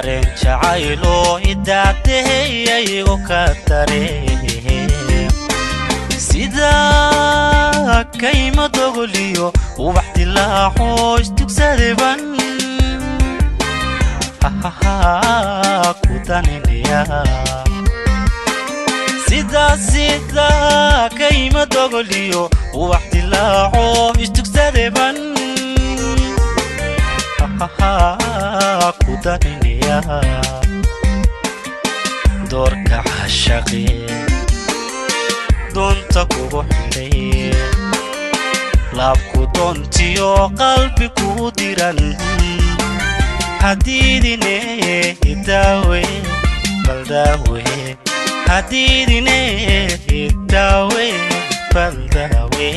dareen jacaylo idaatay oo ka dareen sida kayma dogoliyo ubax dilaaco istugsadeban ku daniniya sida kayma dogoliyo ubax dilaaco istugsadeban ku daniniya doorka cashaqi doonta kugu xidhay laabku doontiyo qalbi ku diran hadidine dawe baldawe hadidine dawe baldawe